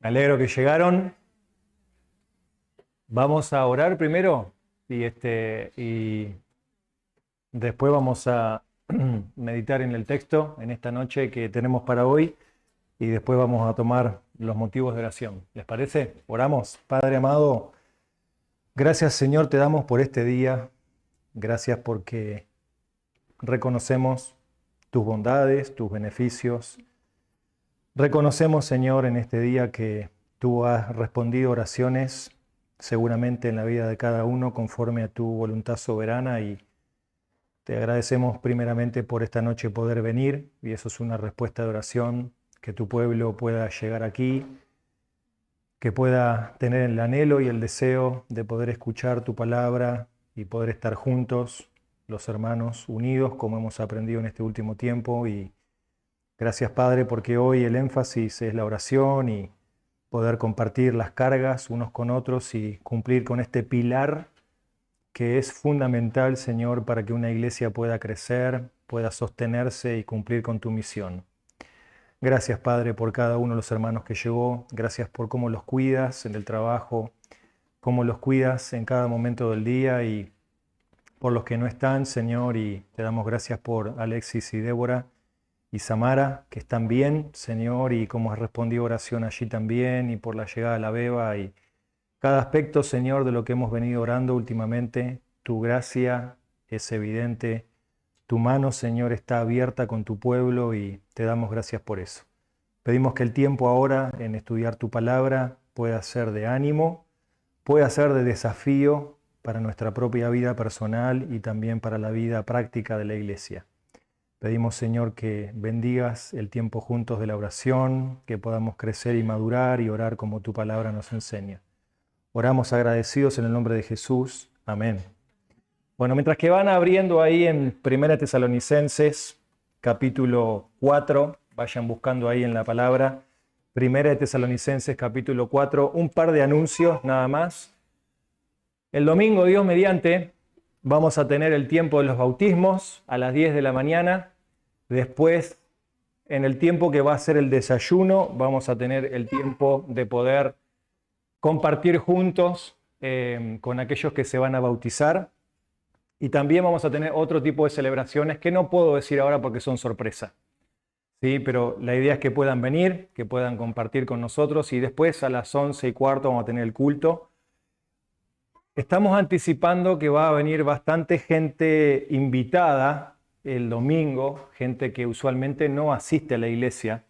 Me alegro que llegaron. Vamos a orar primero y después vamos a meditar en el texto en esta noche que tenemos para hoy y después vamos a tomar los motivos de oración. ¿Les parece? Oramos. Padre amado, gracias Señor te damos por este día. Gracias porque reconocemos tus bondades, tus beneficios. Reconocemos, Señor, en este día que tú has respondido oraciones seguramente en la vida de cada uno conforme a tu voluntad soberana y te agradecemos primeramente por esta noche poder venir y eso es una respuesta de oración, que tu pueblo pueda llegar aquí, que pueda tener el anhelo y el deseo de poder escuchar tu palabra y poder estar juntos, los hermanos unidos como hemos aprendido en este último tiempo y gracias, Padre, porque hoy el énfasis es la oración y poder compartir las cargas unos con otros y cumplir con este pilar que es fundamental, Señor, para que una iglesia pueda crecer, pueda sostenerse y cumplir con tu misión. Gracias, Padre, por cada uno de los hermanos que llegó. Gracias por cómo los cuidas en el trabajo, cómo los cuidas en cada momento del día y por los que no están, Señor, y te damos gracias por Alexis y Débora y Samara, que están bien, Señor, y cómo has respondido oración allí también, y por la llegada de la beba, y cada aspecto, Señor, de lo que hemos venido orando últimamente, tu gracia es evidente, tu mano, Señor, está abierta con tu pueblo, y te damos gracias por eso. Pedimos que el tiempo ahora en estudiar tu palabra pueda ser de ánimo, pueda ser de desafío para nuestra propia vida personal y también para la vida práctica de la iglesia. Pedimos, Señor, que bendigas el tiempo juntos de la oración, que podamos crecer y madurar y orar como tu palabra nos enseña. Oramos agradecidos en el nombre de Jesús. Amén. Bueno, mientras que van abriendo ahí en 1 Tesalonicenses, capítulo 4, vayan buscando ahí en la palabra, 1 Tesalonicenses, capítulo 4, un par de anuncios nada más. El domingo, Dios mediante, vamos a tener el tiempo de los bautismos a las 10 de la mañana. Después, en el tiempo que va a ser el desayuno, vamos a tener el tiempo de poder compartir juntos con aquellos que se van a bautizar. Y también vamos a tener otro tipo de celebraciones que no puedo decir ahora porque son sorpresa. ¿Sí? Pero la idea es que puedan venir, que puedan compartir con nosotros y después a las 11:15 vamos a tener el culto. Estamos anticipando que va a venir bastante gente invitada el domingo, gente que usualmente no asiste a la iglesia.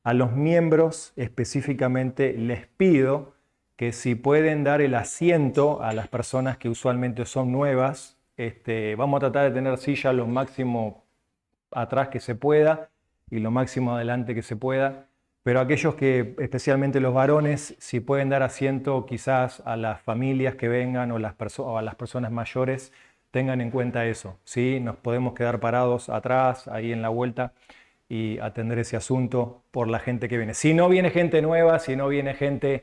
A los miembros específicamente les pido que si pueden dar el asiento a las personas que usualmente son nuevas, vamos a tratar de tener silla lo máximo atrás que se pueda y lo máximo adelante que se pueda. Pero aquellos que, especialmente los varones, si pueden dar asiento quizás a las familias que vengan o a las personas mayores, tengan en cuenta eso, ¿sí? Nos podemos quedar parados atrás, ahí en la vuelta, y atender ese asunto por la gente que viene. Si no viene gente nueva, si no viene gente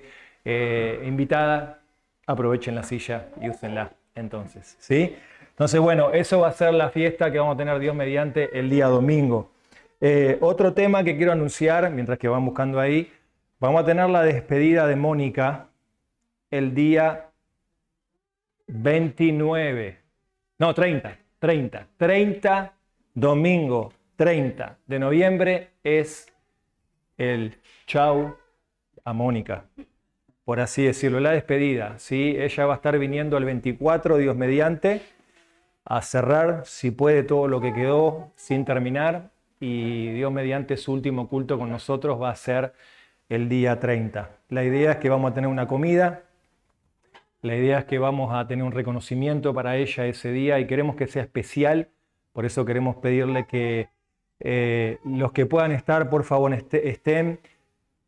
invitada, aprovechen la silla y úsenla entonces, ¿sí? Entonces, bueno, eso va a ser la fiesta que vamos a tener Dios mediante el día domingo. Otro tema que quiero anunciar, mientras que van buscando ahí, vamos a tener la despedida de Mónica el día 29, no, 30, domingo 30 de noviembre es el chau a Mónica, por así decirlo, la despedida, ¿sí? Ella va a estar viniendo el 24, Dios mediante, a cerrar, si puede, todo lo que quedó sin terminar. Y Dios mediante su último culto con nosotros va a ser el día 30. La idea es que vamos a tener una comida, la idea es que vamos a tener un reconocimiento para ella ese día y queremos que sea especial, por eso queremos pedirle que los que puedan estar, por favor, estén.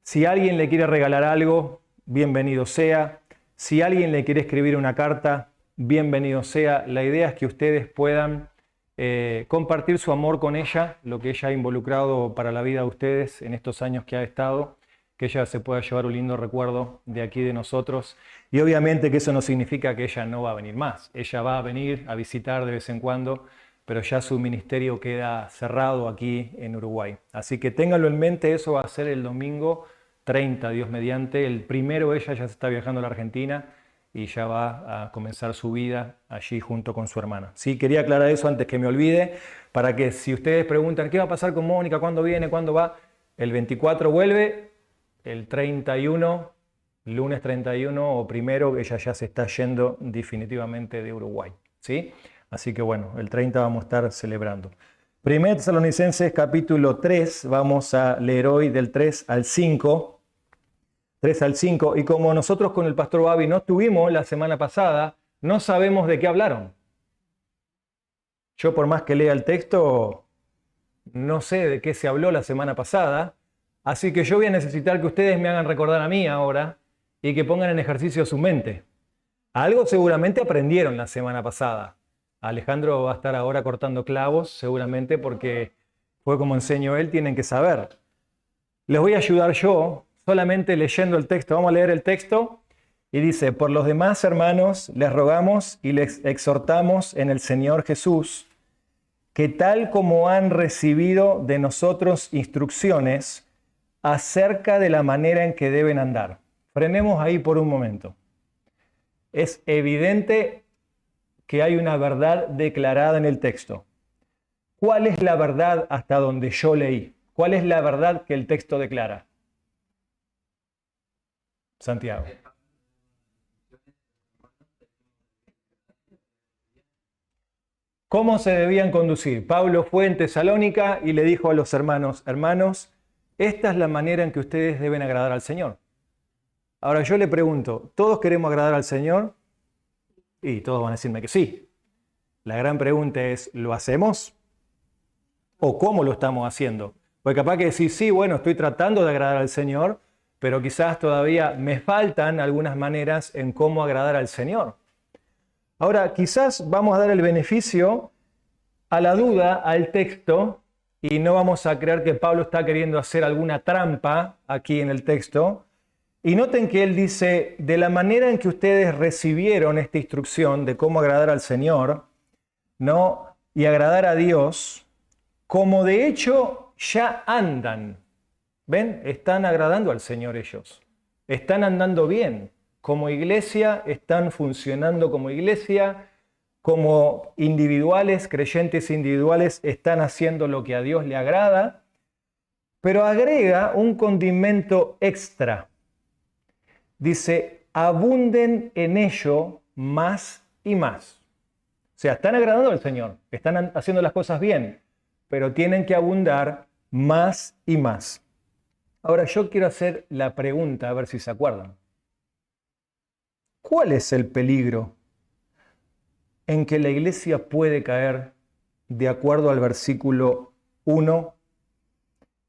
Si alguien le quiere regalar algo, bienvenido sea. Si alguien le quiere escribir una carta, bienvenido sea. La idea es que ustedes puedan compartir su amor con ella, lo que ella ha involucrado para la vida de ustedes en estos años que ha estado, que ella se pueda llevar un lindo recuerdo de aquí de nosotros. Y obviamente que eso no significa que ella no va a venir más. Ella va a venir a visitar de vez en cuando, pero ya su ministerio queda cerrado aquí en Uruguay. Así que ténganlo en mente, eso va a ser el domingo 30, Dios mediante. El primero ella ya se está viajando a la Argentina y ya va a comenzar su vida allí junto con su hermana. Sí, quería aclarar eso antes que me olvide, para que si ustedes preguntan qué va a pasar con Mónica, cuándo viene, cuándo va, el 24 vuelve, el 31, lunes 31 o primero, ella ya se está yendo definitivamente de Uruguay. ¿Sí? Así que bueno, el 30 vamos a estar celebrando. 1 Tesalonicenses capítulo 3, vamos a leer hoy del 3 al 5. 3 al 5. Y como nosotros con el pastor Babi no estuvimos la semana pasada, no sabemos de qué hablaron. Yo por más que lea el texto, no sé de qué se habló la semana pasada. Así que yo voy a necesitar que ustedes me hagan recordar a mí ahora y que pongan en ejercicio su mente. Algo seguramente aprendieron la semana pasada. Alejandro va a estar ahora cortando clavos, seguramente, porque fue como enseñó él, tienen que saber. Les voy a ayudar yo, solamente leyendo el texto. Vamos a leer el texto y dice: por los demás hermanos les rogamos y les exhortamos en el Señor Jesús, que tal como han recibido de nosotros instrucciones acerca de la manera en que deben andar. Frenemos ahí por un momento. Es evidente que hay una verdad declarada en el texto. ¿Cuál es la verdad hasta donde yo leí? ¿Cuál es la verdad que el texto declara? Santiago. ¿Cómo se debían conducir? Pablo fue en Tesalónica y le dijo a los hermanos: hermanos, esta es la manera en que ustedes deben agradar al Señor. Ahora yo le pregunto, ¿todos queremos agradar al Señor? Y todos van a decirme que sí. La gran pregunta es, ¿lo hacemos? ¿O cómo lo estamos haciendo? Porque capaz que decís, sí, bueno, estoy tratando de agradar al Señor, pero quizás todavía me faltan algunas maneras en cómo agradar al Señor. Ahora, quizás vamos a dar el beneficio a la duda al texto y no vamos a creer que Pablo está queriendo hacer alguna trampa aquí en el texto. Y noten que él dice, de la manera en que ustedes recibieron esta instrucción de cómo agradar al Señor, ¿no? Y agradar a Dios, como de hecho ya andan. ¿Ven? Están agradando al Señor ellos. Están andando bien. Como iglesia, están funcionando como iglesia. Como individuales, creyentes individuales, están haciendo lo que a Dios le agrada. Pero agrega un condimento extra. Dice, abunden en ello más y más. O sea, están agradando al Señor, están haciendo las cosas bien, pero tienen que abundar más y más. Ahora yo quiero hacer la pregunta, a ver si se acuerdan. ¿Cuál es el peligro en que la iglesia puede caer de acuerdo al versículo 1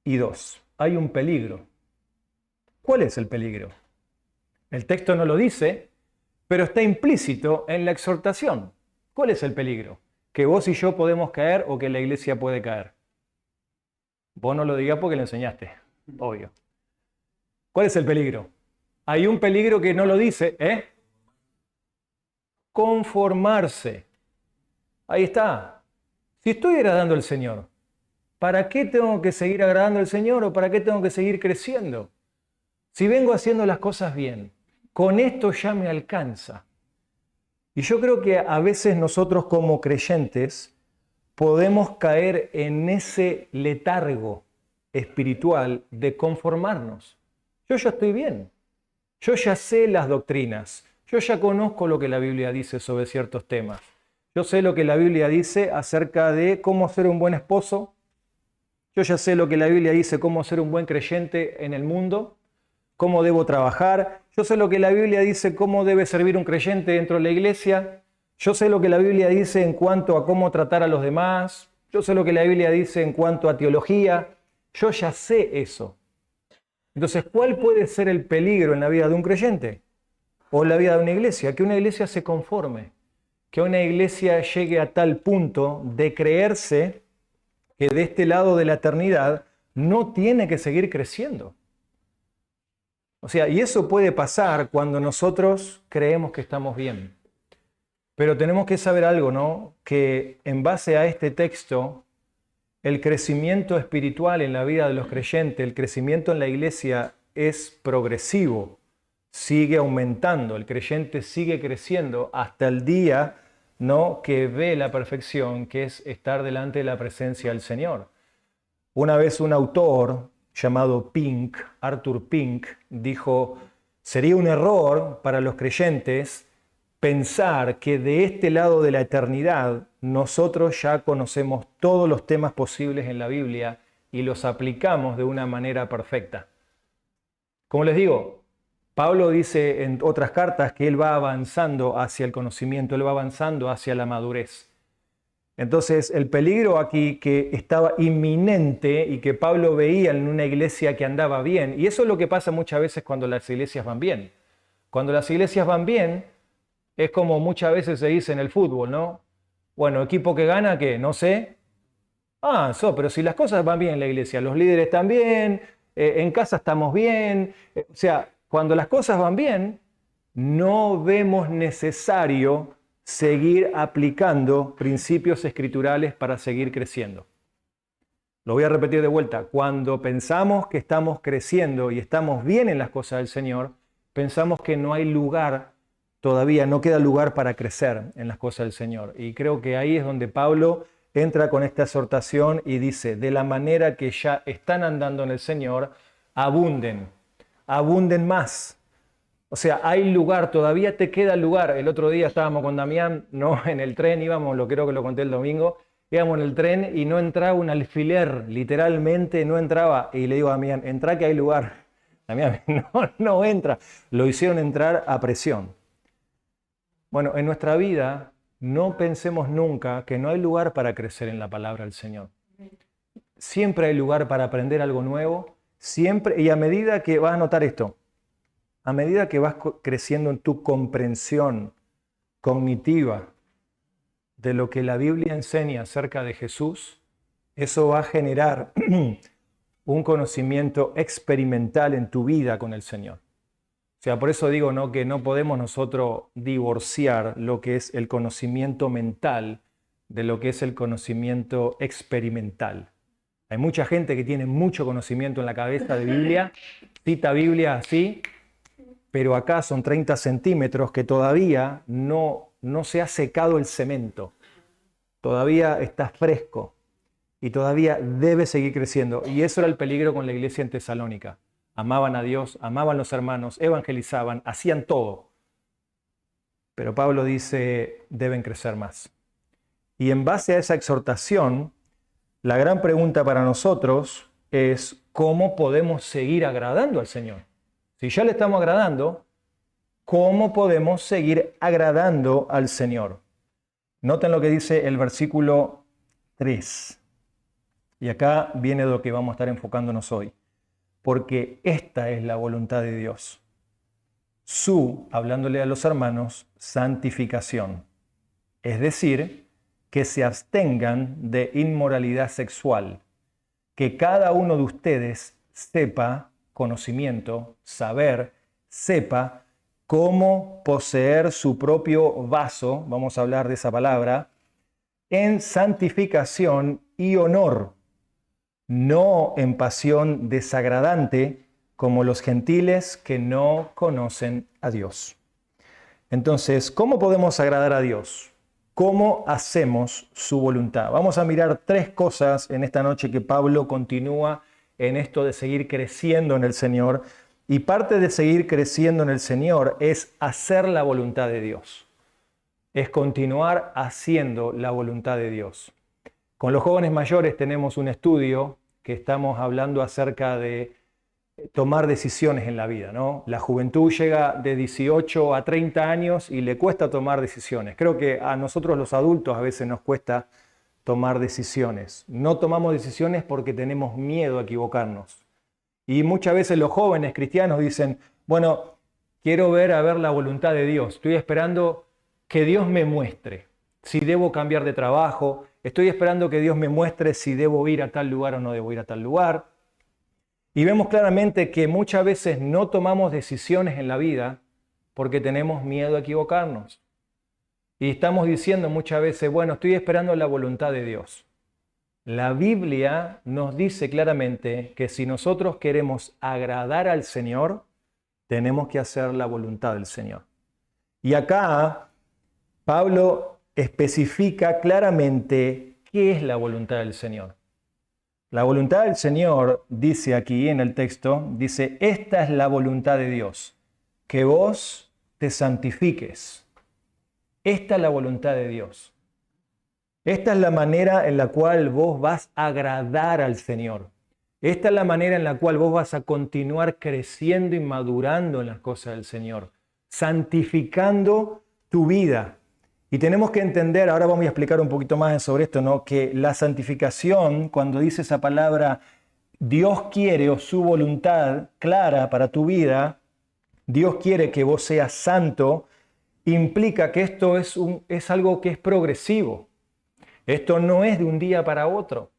y 2? Hay un peligro. ¿Cuál es el peligro? El texto no lo dice, pero está implícito en la exhortación. ¿Cuál es el peligro? ¿Que vos y yo podemos caer o que la iglesia puede caer? Vos no lo digas porque le enseñaste, obvio. ¿Cuál es el peligro? Hay un peligro que no lo dice, ¿eh? Conformarse. Ahí está. Si estoy agradando al Señor, ¿para qué tengo que seguir agradando al Señor o para qué tengo que seguir creciendo? Si vengo haciendo las cosas bien, con esto ya me alcanza. Y yo creo que a veces nosotros como creyentes podemos caer en ese letargo espiritual de conformarnos. Yo ya estoy bien. Yo ya sé las doctrinas. Yo ya conozco lo que la Biblia dice sobre ciertos temas. Yo sé lo que la Biblia dice acerca de cómo ser un buen esposo. Yo ya sé lo que la Biblia dice cómo ser un buen creyente en el mundo. Cómo debo trabajar. Yo sé lo que la Biblia dice cómo debe servir un creyente dentro de la iglesia. Yo sé lo que la Biblia dice en cuanto a cómo tratar a los demás. Yo sé lo que la Biblia dice en cuanto a teología. Yo ya sé eso. Entonces, ¿cuál puede ser el peligro en la vida de un creyente? O en la vida de una iglesia. Que una iglesia se conforme. Que una iglesia llegue a tal punto de creerse que de este lado de la eternidad no tiene que seguir creciendo. O sea, y eso puede pasar cuando nosotros creemos que estamos bien. Pero tenemos que saber algo, ¿no? Que en base a este texto, el crecimiento espiritual en la vida de los creyentes, el crecimiento en la iglesia, es progresivo, sigue aumentando, el creyente sigue creciendo hasta el día, ¿no?, que ve la perfección, que es estar delante de la presencia del Señor. Una vez un autor llamado Pink, Arthur Pink, dijo: sería un error para los creyentes pensar que de este lado de la eternidad nosotros ya conocemos todos los temas posibles en la Biblia y los aplicamos de una manera perfecta. Como les digo, Pablo dice en otras cartas que él va avanzando hacia el conocimiento, él va avanzando hacia la madurez. Entonces, el peligro aquí que estaba inminente y que Pablo veía en una iglesia que andaba bien, y eso es lo que pasa muchas veces cuando las iglesias van bien. Cuando las iglesias van bien, es como muchas veces se dice en el fútbol, ¿no? Bueno, equipo que gana, ¿qué? No sé. Pero si las cosas van bien en la iglesia, los líderes están bien, en casa estamos bien. O sea, cuando las cosas van bien, no vemos necesario seguir aplicando principios escriturales para seguir creciendo. Lo voy a repetir de vuelta. Cuando pensamos que estamos creciendo y estamos bien en las cosas del Señor, pensamos que no hay lugar, todavía no queda lugar para crecer en las cosas del Señor. Y creo que ahí es donde Pablo entra con esta exhortación y dice: de la manera que ya están andando en el Señor, abunden más. O sea, hay lugar, todavía te queda lugar. El otro día estábamos con Damián, ¿no?, en el tren, creo que lo conté el domingo, íbamos en el tren y no entraba un alfiler, literalmente no entraba. Y le digo a Damián: entra que hay lugar. Damián, no entra. Lo hicieron entrar a presión. Bueno, en nuestra vida no pensemos nunca que no hay lugar para crecer en la palabra del Señor. Siempre hay lugar para aprender algo nuevo, siempre, y a medida que vas a notar esto, a medida que vas creciendo en tu comprensión cognitiva de lo que la Biblia enseña acerca de Jesús, eso va a generar un conocimiento experimental en tu vida con el Señor. O sea, por eso digo, ¿no?, que no podemos nosotros divorciar lo que es el conocimiento mental de lo que es el conocimiento experimental. Hay mucha gente que tiene mucho conocimiento en la cabeza de Biblia, cita Biblia así, pero acá son 30 centímetros que todavía no se ha secado el cemento, todavía está fresco y todavía debe seguir creciendo. Y eso era el peligro con la iglesia en Tesalónica. Amaban a Dios, amaban a los hermanos, evangelizaban, hacían todo. Pero Pablo dice: deben crecer más. Y en base a esa exhortación, la gran pregunta para nosotros es: ¿cómo podemos seguir agradando al Señor? Si ya le estamos agradando, ¿cómo podemos seguir agradando al Señor? Noten lo que dice el versículo 3. Y acá viene lo que vamos a estar enfocándonos hoy. Porque esta es la voluntad de Dios. Hablándole a los hermanos, santificación. Es decir, que se abstengan de inmoralidad sexual. Que cada uno de ustedes sepa, conocimiento, saber, sepa cómo poseer su propio vaso, vamos a hablar de esa palabra, en santificación y honor, no en pasión desagradante como los gentiles que no conocen a Dios. Entonces, ¿cómo podemos agradar a Dios? ¿Cómo hacemos su voluntad? Vamos a mirar 3 cosas en esta noche que Pablo continúa en esto de seguir creciendo en el Señor. Y parte de seguir creciendo en el Señor es hacer la voluntad de Dios. Es continuar haciendo la voluntad de Dios. Con los jóvenes mayores tenemos un estudio que estamos hablando acerca de tomar decisiones en la vida, ¿no? La juventud llega de 18 a 30 años y le cuesta tomar decisiones. Creo que a nosotros los adultos a veces nos cuesta tomar decisiones. No tomamos decisiones porque tenemos miedo a equivocarnos. Y muchas veces los jóvenes cristianos dicen: bueno, quiero ver la voluntad de Dios. Estoy esperando que Dios me muestre si debo cambiar de trabajo. Estoy esperando que Dios me muestre si debo ir a tal lugar o no debo ir a tal lugar. Y vemos claramente que muchas veces no tomamos decisiones en la vida porque tenemos miedo a equivocarnos. Y estamos diciendo muchas veces: bueno, estoy esperando la voluntad de Dios. La Biblia nos dice claramente que si nosotros queremos agradar al Señor, tenemos que hacer la voluntad del Señor. Y acá Pablo especifica claramente qué es la voluntad del Señor. La voluntad del Señor, dice aquí en el texto, dice, esta es la voluntad de Dios, que vos te santifiques. Esta es la voluntad de Dios. Esta es la manera en la cual vos vas a agradar al Señor. Esta es la manera en la cual vos vas a continuar creciendo y madurando en las cosas del Señor, santificando tu vida. Y tenemos que entender, ahora vamos a explicar un poquito más sobre esto, ¿no? Que la santificación, cuando dice esa palabra, Dios quiere o su voluntad clara para tu vida, Dios quiere que vos seas santo, implica que esto es algo que es progresivo. Esto no es de un día para otro.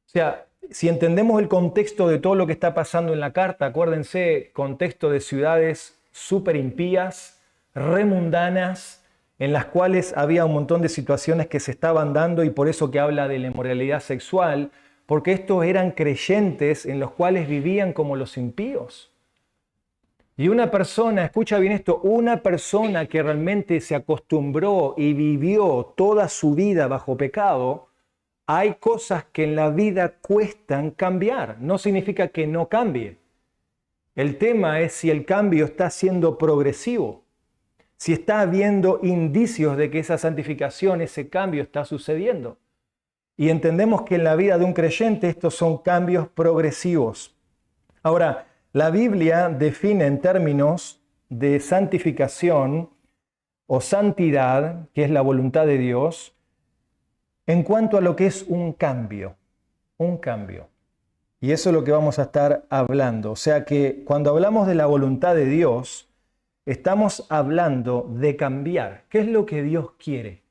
O sea, si entendemos el contexto de todo lo que está pasando en la carta, acuérdense, contexto de ciudades súper impías, remundanas, en las cuales había un montón de situaciones que se estaban dando y por eso que habla de la inmoralidad sexual, porque estos eran creyentes en los cuales vivían como los impíos. Y una persona, escucha bien esto, una persona que realmente se acostumbró y vivió toda su vida bajo pecado, hay cosas que en la vida cuestan cambiar. No significa que no cambie. El tema es si el cambio está siendo progresivo. Si está habiendo indicios de que esa santificación, ese cambio está sucediendo. Y entendemos que en la vida de un creyente estos son cambios progresivos. Ahora, la Biblia define en términos de santificación o santidad, que es la voluntad de Dios, en cuanto a lo que es un cambio. Un cambio. Y eso es lo que vamos a estar hablando. O sea que cuando hablamos de la voluntad de Dios, estamos hablando de cambiar. ¿Qué es lo que Dios quiere?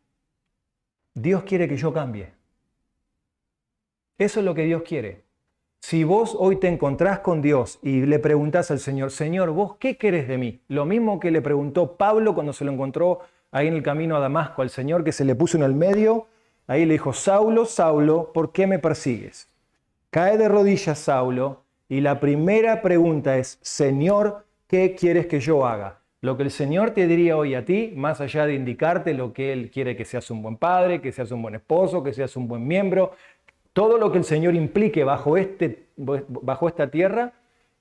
Dios quiere que yo cambie. Eso es lo que Dios quiere. Si vos hoy te encontrás con Dios y le preguntás al Señor, Señor, ¿vos qué querés de mí? Lo mismo que le preguntó Pablo cuando se lo encontró ahí en el camino a Damasco al Señor, que se le puso en el medio. Ahí le dijo, Saulo, Saulo, ¿por qué me persigues? Cae de rodillas Saulo y la primera pregunta es, Señor, ¿qué quieres que yo haga? Lo que el Señor te diría hoy a ti, más allá de indicarte lo que Él quiere que seas un buen padre, que seas un buen esposo, que seas un buen miembro, todo lo que el Señor implique bajo esta tierra,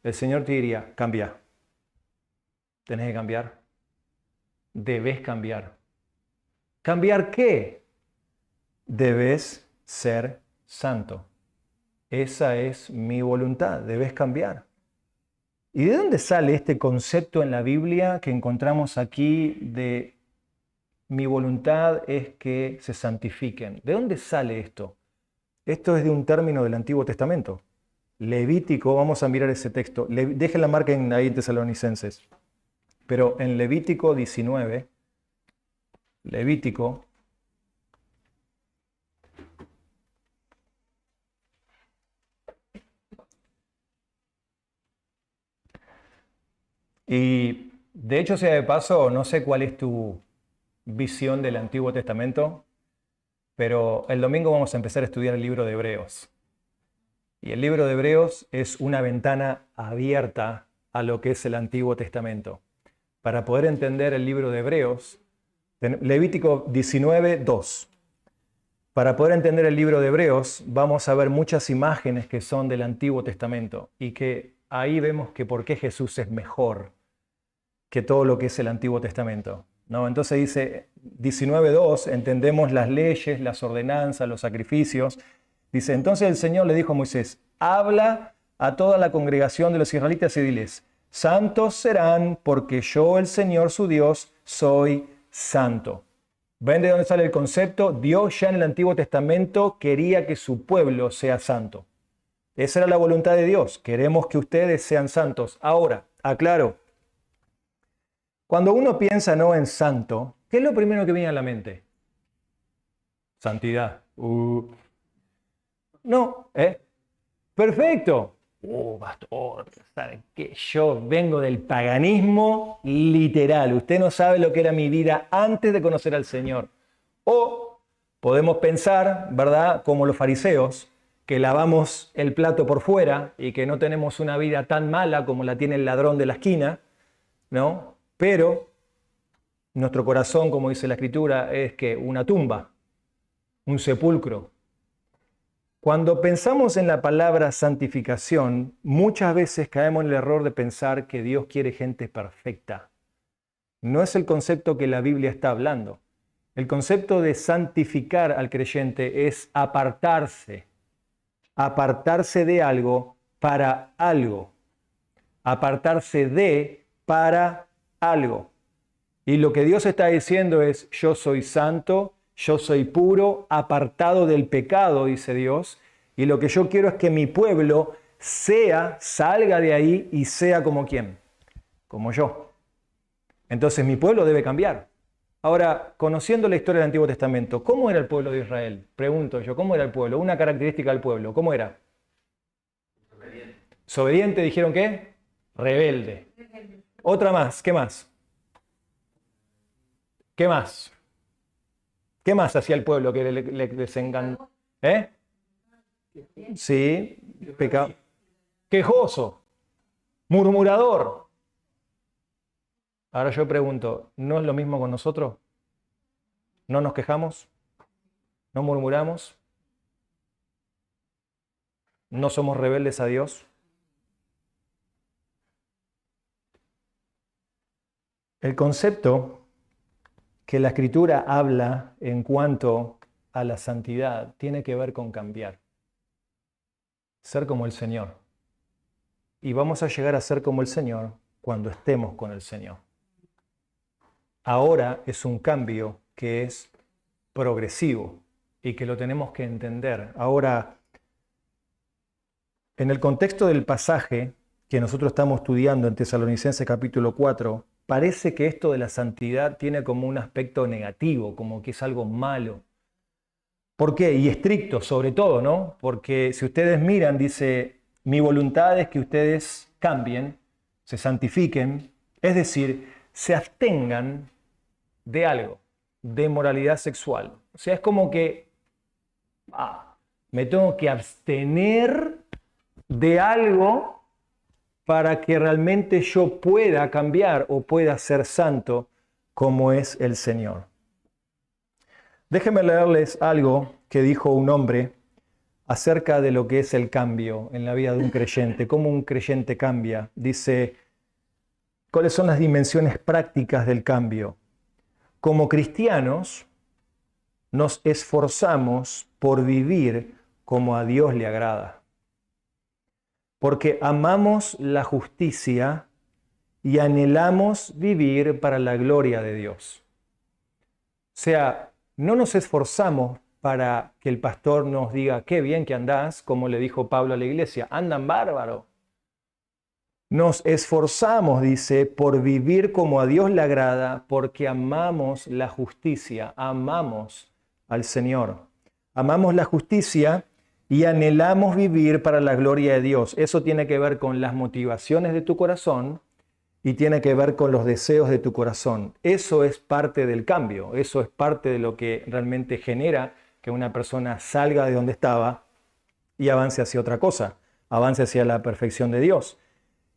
el Señor te diría, cambia. Tenés que cambiar. Debes cambiar. ¿Cambiar qué? Debes ser santo. Esa es mi voluntad, debes cambiar. ¿Y de dónde sale este concepto en la Biblia que encontramos aquí de mi voluntad es que se santifiquen? ¿De dónde sale esto? Esto es de un término del Antiguo Testamento. Levítico, vamos a mirar ese texto. Dejen la marca ahí en Tesalonicenses. Pero en Levítico 19, Levítico, y de hecho, sea de paso, no sé cuál es tu visión del Antiguo Testamento, pero el domingo vamos a empezar a estudiar el libro de Hebreos. Y el libro de Hebreos es una ventana abierta a lo que es el Antiguo Testamento. Para poder entender el libro de Hebreos, Levítico 19, 2. Para poder entender el libro de Hebreos, vamos a ver muchas imágenes que son del Antiguo Testamento y que ahí vemos que por qué Jesús es mejor que todo lo que es el Antiguo Testamento, ¿no? Entonces dice 19.2, entendemos las leyes, las ordenanzas, los sacrificios. Dice, entonces el Señor le dijo a Moisés, habla a toda la congregación de los israelitas y diles, santos serán porque yo, el Señor su Dios, soy santo. ¿Ven de dónde sale el concepto? Dios ya en el Antiguo Testamento quería que su pueblo sea santo. Esa era la voluntad de Dios. Queremos que ustedes sean santos. Ahora, aclaro, cuando uno piensa no en santo, ¿qué es lo primero que viene a la mente? Santidad. No, perfecto. Pastor, ¿sabe qué? Yo vengo del paganismo literal. Usted no sabe lo que era mi vida antes de conocer al Señor. O Podemos pensar, ¿verdad?, como los fariseos, que lavamos el plato por fuera y que no tenemos una vida tan mala como la tiene el ladrón de la esquina, ¿no? Pero nuestro corazón, como dice la Escritura, es que una tumba, un sepulcro. Cuando pensamos en la palabra santificación, muchas veces caemos en el error de pensar que Dios quiere gente perfecta. No es el concepto que la Biblia está hablando. El concepto de santificar al creyente es apartarse de algo para algo, apartarse de para algo. Y lo que Dios está diciendo es, yo soy santo, yo soy puro, apartado del pecado, dice Dios, y lo que yo quiero es que mi pueblo salga de ahí y sea como ¿quién? Como yo. Entonces mi pueblo debe cambiar. Ahora, conociendo la historia del Antiguo Testamento, ¿cómo era el pueblo de Israel? Pregunto yo, ¿cómo era el pueblo? Una característica del pueblo, ¿cómo era? Desobediente, ¿dijeron qué? Rebelde. Otra más, ¿qué más? ¿Qué más? ¿Qué más hacía el pueblo que les encantó? ¿Eh? Sí, pecado. Quejoso, murmurador. Ahora yo pregunto, ¿no es lo mismo con nosotros? ¿No nos quejamos? ¿No murmuramos? ¿No somos rebeldes a Dios? El concepto que la Escritura habla en cuanto a la santidad tiene que ver con cambiar. Ser como el Señor. Y vamos a llegar a ser como el Señor cuando estemos con el Señor. Ahora es un cambio que es progresivo y que lo tenemos que entender. Ahora, en el contexto del pasaje que nosotros estamos estudiando en Tesalonicenses capítulo 4, parece que esto de la santidad tiene como un aspecto negativo, como que es algo malo. ¿Por qué? Y estricto sobre todo, ¿no? Porque si ustedes miran, dice, mi voluntad es que ustedes cambien, se santifiquen, es decir, se abstengan de algo, de moralidad sexual. O sea, es como que me tengo que abstener de algo para que realmente yo pueda cambiar o pueda ser santo como es el Señor. Déjenme leerles algo que dijo un hombre acerca de lo que es el cambio en la vida de un creyente, cómo un creyente cambia. Dice, ¿cuáles son las dimensiones prácticas del cambio? Como cristianos, nos esforzamos por vivir como a Dios le agrada, porque amamos la justicia y anhelamos vivir para la gloria de Dios. O sea, no nos esforzamos para que el pastor nos diga, qué bien que andás, como le dijo Pablo a la iglesia, andan bárbaro. Nos esforzamos, dice, por vivir como a Dios le agrada, porque amamos la justicia, amamos al Señor. Amamos la justicia y anhelamos vivir para la gloria de Dios. Eso tiene que ver con las motivaciones de tu corazón y tiene que ver con los deseos de tu corazón. Eso es parte del cambio, eso es parte de lo que realmente genera que una persona salga de donde estaba y avance hacia otra cosa, avance hacia la perfección de Dios.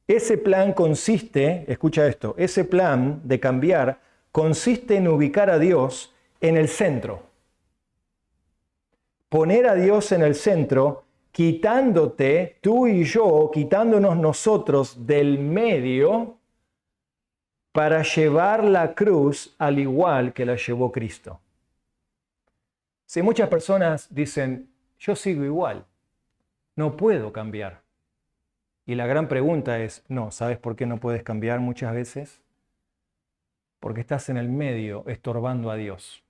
Ese plan consiste, escucha esto, ese plan de cambiar consiste en ubicar a Dios en el centro. Poner a Dios en el centro, quitándote, tú y yo, quitándonos nosotros del medio para llevar la cruz al igual que la llevó Cristo. Si muchas personas dicen, yo sigo igual, no puedo cambiar. Y la gran pregunta es, no, ¿sabes por qué no puedes cambiar muchas veces? Porque estás en el medio estorbando a Dios.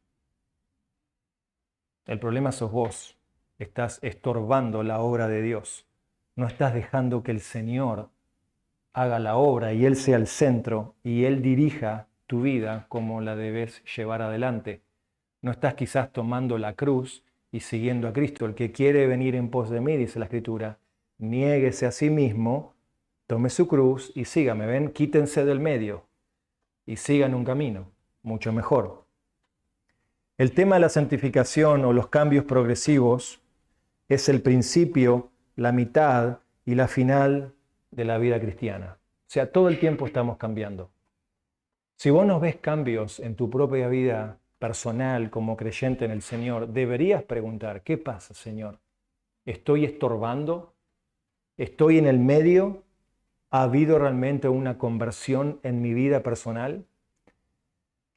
El problema sos vos, estás estorbando la obra de Dios. No estás dejando que el Señor haga la obra y Él sea el centro y Él dirija tu vida como la debes llevar adelante. No estás quizás tomando la cruz y siguiendo a Cristo. El que quiere venir en pos de mí, dice la Escritura, niéguese a sí mismo, tome su cruz y sígame. ¿Ven? Quítense del medio y sigan un camino mucho mejor. El tema de la santificación o los cambios progresivos es el principio, la mitad y la final de la vida cristiana. O sea, todo el tiempo estamos cambiando. Si vos no ves cambios en tu propia vida personal como creyente en el Señor, deberías preguntar, ¿qué pasa, Señor? ¿Estoy estorbando? ¿Estoy en el medio? ¿Ha habido realmente una conversión en mi vida personal?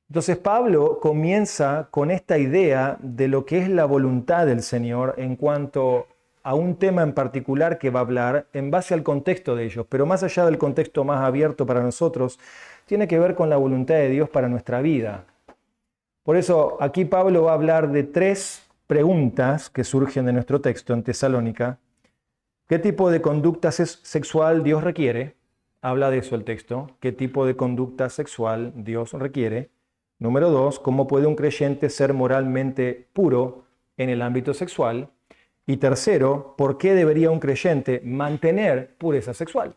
Entonces Pablo comienza con esta idea de lo que es la voluntad del Señor en cuanto a un tema en particular que va a hablar en base al contexto de ellos, pero más allá del contexto más abierto para nosotros, tiene que ver con la voluntad de Dios para nuestra vida. Por eso aquí Pablo va a hablar de 3 preguntas que surgen de nuestro texto en Tesalónica. ¿Qué tipo de conducta sexual Dios requiere? Habla de eso el texto. ¿Qué tipo de conducta sexual Dios requiere? Número 2, ¿cómo puede un creyente ser moralmente puro en el ámbito sexual? Y tercero, ¿por qué debería un creyente mantener pureza sexual?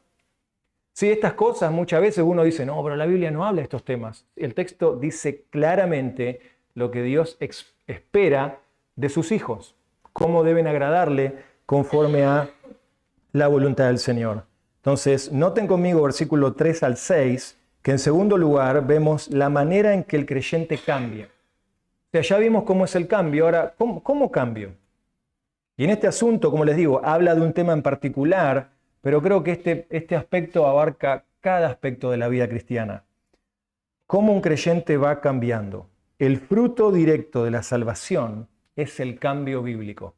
Sí, estas cosas muchas veces uno dice, no, pero la Biblia no habla de estos temas. El texto dice claramente lo que Dios espera de sus hijos, cómo deben agradarle conforme a la voluntad del Señor. Entonces, noten conmigo versículo 3 al 6, que en segundo lugar vemos la manera en que el creyente cambia. O sea, ya vimos cómo es el cambio, ahora, ¿cómo cambio? Y en este asunto, como les digo, habla de un tema en particular, pero creo que este aspecto abarca cada aspecto de la vida cristiana. ¿Cómo un creyente va cambiando? El fruto directo de la salvación es el cambio bíblico.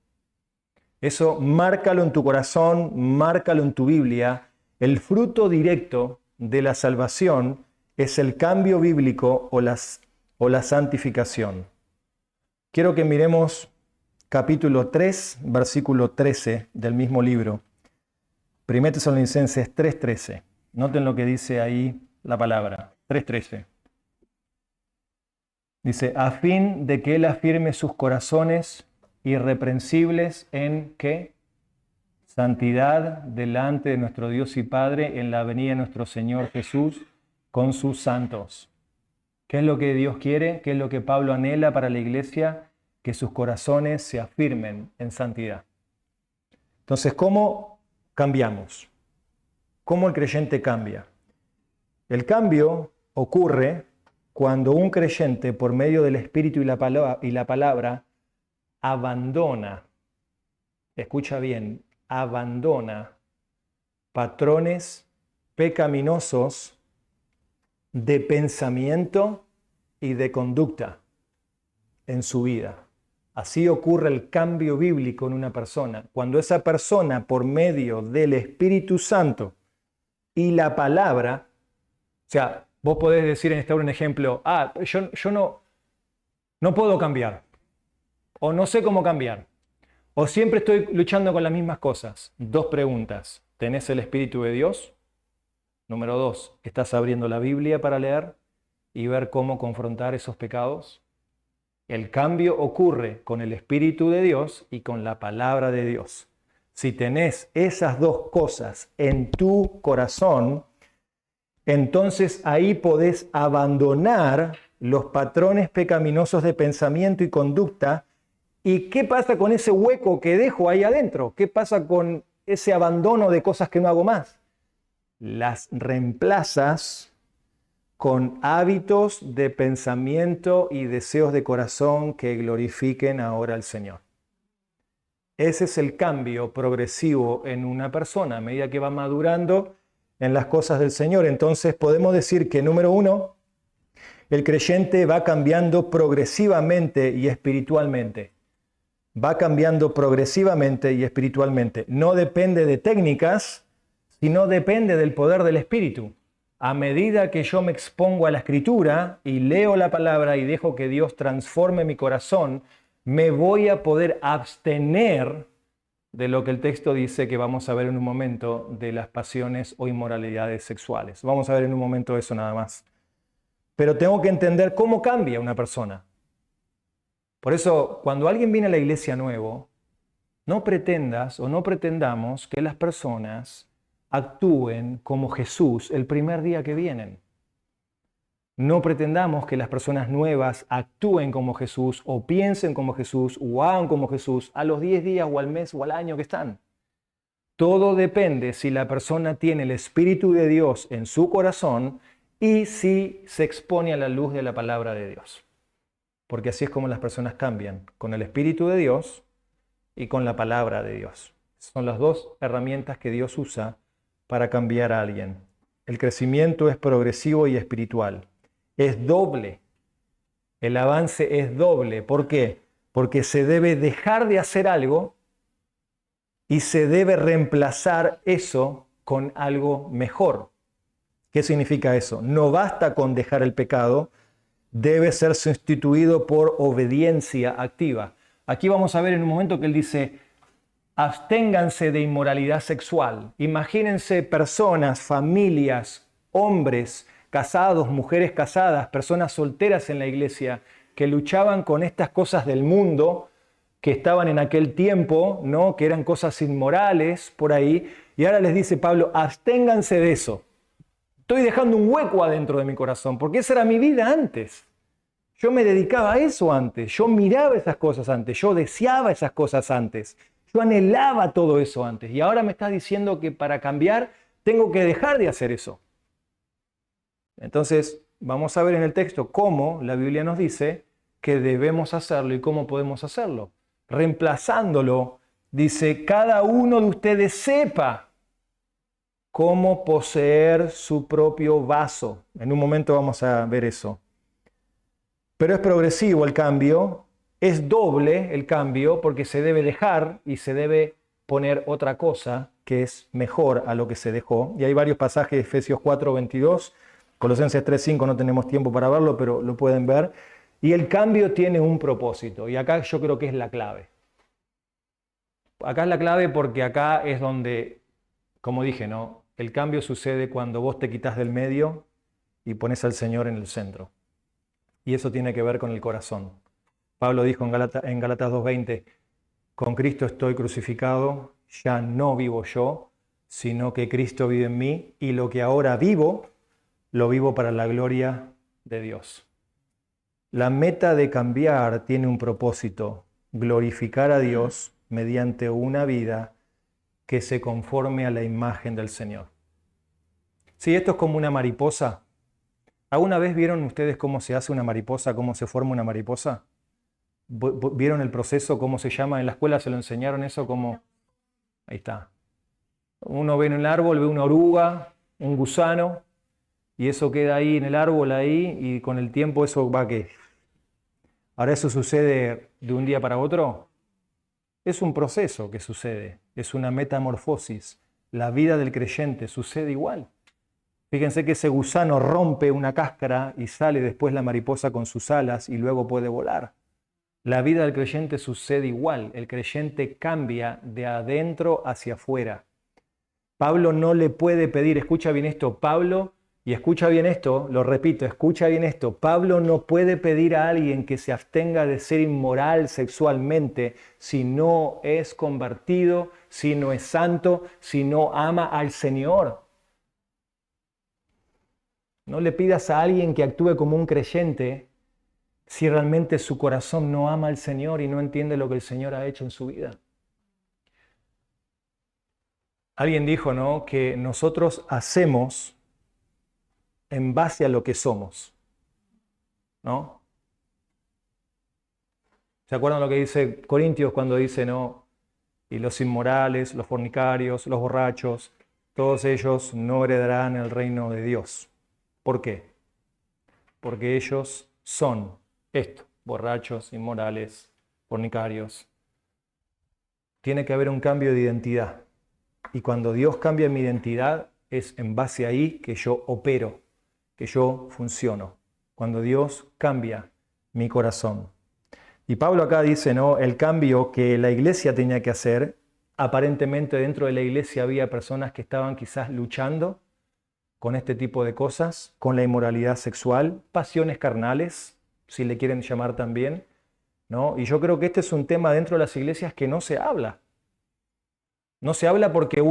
Eso márcalo en tu corazón, márcalo en tu Biblia. El fruto directo de la salvación es el cambio bíblico o la santificación. Quiero que miremos capítulo 3, versículo 13 del mismo libro. 1 Tesalonicenses 3:13. Noten lo que dice ahí la palabra. 3:13. Dice, a fin de que Él afirme sus corazones irreprensibles en ¿qué? Santidad delante de nuestro Dios y Padre en la venida de nuestro Señor Jesús con sus santos. ¿Qué es lo que Dios quiere? ¿Qué es lo que Pablo anhela para la iglesia? Que sus corazones se afirmen en santidad. Entonces, ¿cómo cambiamos? ¿Cómo el creyente cambia? El cambio ocurre cuando un creyente, por medio del Espíritu y la palabra, abandona, escucha bien, abandona patrones pecaminosos de pensamiento y de conducta en su vida. Así ocurre el cambio bíblico en una persona. Cuando esa persona, por medio del Espíritu Santo y la palabra, o sea, vos podés decir en esta hora un ejemplo, yo no puedo cambiar, o no sé cómo cambiar, o siempre estoy luchando con las mismas cosas. 2 preguntas. ¿Tenés el Espíritu de Dios? Número 2, ¿estás abriendo la Biblia para leer y ver cómo confrontar esos pecados? El cambio ocurre con el Espíritu de Dios y con la palabra de Dios. Si tenés esas 2 cosas en tu corazón, entonces ahí podés abandonar los patrones pecaminosos de pensamiento y conducta. ¿Y qué pasa con ese hueco que dejo ahí adentro? ¿Qué pasa con ese abandono de cosas que no hago más? Las reemplazas con hábitos de pensamiento y deseos de corazón que glorifiquen ahora al Señor. Ese es el cambio progresivo en una persona a medida que va madurando en las cosas del Señor. Entonces podemos decir que, número 1, el creyente va cambiando progresivamente y espiritualmente. Va cambiando progresivamente y espiritualmente. No depende de técnicas, sino depende del poder del Espíritu. A medida que yo me expongo a la Escritura y leo la palabra y dejo que Dios transforme mi corazón, me voy a poder abstener de lo que el texto dice que vamos a ver en un momento, de las pasiones o inmoralidades sexuales. Vamos a ver en un momento eso nada más. Pero tengo que entender cómo cambia una persona. Por eso, cuando alguien viene a la iglesia nuevo, no pretendas o no pretendamos que las personas actúen como Jesús el primer día que vienen. No pretendamos que las personas nuevas actúen como Jesús o piensen como Jesús o hagan como Jesús a los 10 días o al mes o al año que están. Todo depende si la persona tiene el Espíritu de Dios en su corazón y si se expone a la luz de la palabra de Dios. Porque así es como las personas cambian, con el Espíritu de Dios y con la palabra de Dios. Son las dos herramientas que Dios usa para cambiar a alguien. El crecimiento es progresivo y espiritual. Es doble. El avance es doble. ¿Por qué? Porque se debe dejar de hacer algo y se debe reemplazar eso con algo mejor. ¿Qué significa eso? No basta con dejar el pecado, debe ser sustituido por obediencia activa. Aquí vamos a ver en un momento que él dice, absténganse de inmoralidad sexual. Imagínense personas, familias, hombres casados, mujeres casadas, personas solteras en la iglesia que luchaban con estas cosas del mundo que estaban en aquel tiempo, ¿no? Que eran cosas inmorales por ahí. Y ahora les dice Pablo, absténganse de eso. Estoy dejando un hueco adentro de mi corazón, porque esa era mi vida antes. Yo me dedicaba a eso antes, yo miraba esas cosas antes, yo deseaba esas cosas antes, yo anhelaba todo eso antes. Y ahora me estás diciendo que para cambiar tengo que dejar de hacer eso. Entonces, vamos a ver en el texto cómo la Biblia nos dice que debemos hacerlo y cómo podemos hacerlo. Reemplazándolo, dice, cada uno de ustedes sepa cómo poseer su propio vaso. En un momento vamos a ver eso. Pero es progresivo el cambio, es doble el cambio porque se debe dejar y se debe poner otra cosa que es mejor a lo que se dejó. Y hay varios pasajes de Efesios 4, 22, Colosenses 3, 5, no tenemos tiempo para verlo, pero lo pueden ver. Y el cambio tiene un propósito y acá yo creo que es la clave. Acá es la clave porque acá es donde, como dije, ¿no? El cambio sucede cuando vos te quitas del medio y pones al Señor en el centro. Y eso tiene que ver con el corazón. Pablo dijo en Gálatas 2:20, con Cristo estoy crucificado, ya no vivo yo, sino que Cristo vive en mí, y lo que ahora vivo, lo vivo para la gloria de Dios. La meta de cambiar tiene un propósito, glorificar a Dios mediante una vida que se conforme a la imagen del Señor. Si esto es como una mariposa, ¿alguna vez vieron ustedes cómo se hace una mariposa, cómo se forma una mariposa? ¿Vieron el proceso, cómo se llama? En la escuela se lo enseñaron eso, como... Ahí está. Uno ve en el árbol, ve una oruga, un gusano, y eso queda ahí en el árbol, ahí, y con el tiempo eso va ¿qué? Ahora eso sucede de un día para otro. Es un proceso que sucede, es una metamorfosis. La vida del creyente sucede igual. Fíjense que ese gusano rompe una cáscara y sale después la mariposa con sus alas y luego puede volar. La vida del creyente sucede igual. El creyente cambia de adentro hacia afuera. Pablo no le puede pedir, escucha bien esto, Pablo, y escucha bien esto, lo repito, escucha bien esto, Pablo no puede pedir a alguien que se abstenga de ser inmoral sexualmente si no es convertido, si no es santo, si no ama al Señor. No le pidas a alguien que actúe como un creyente si realmente su corazón no ama al Señor y no entiende lo que el Señor ha hecho en su vida. Alguien dijo, ¿no?, que nosotros hacemos en base a lo que somos, ¿no? ¿Se acuerdan lo que dice Corintios cuando dice, no? Y los inmorales, los fornicarios, los borrachos, todos ellos no heredarán el reino de Dios. ¿Por qué? Porque ellos son esto, borrachos, inmorales, fornicarios. Tiene que haber un cambio de identidad. Y cuando Dios cambia mi identidad, es en base ahí que yo opero, que yo funciono. Cuando Dios cambia mi corazón. Y Pablo acá dice, ¿no?, el cambio que la iglesia tenía que hacer. Aparentemente dentro de la iglesia había personas que estaban quizás luchando con este tipo de cosas, con la inmoralidad sexual, pasiones carnales, si le quieren llamar también, ¿no? Y yo creo que este es un tema dentro de las iglesias que no se habla. No se habla porque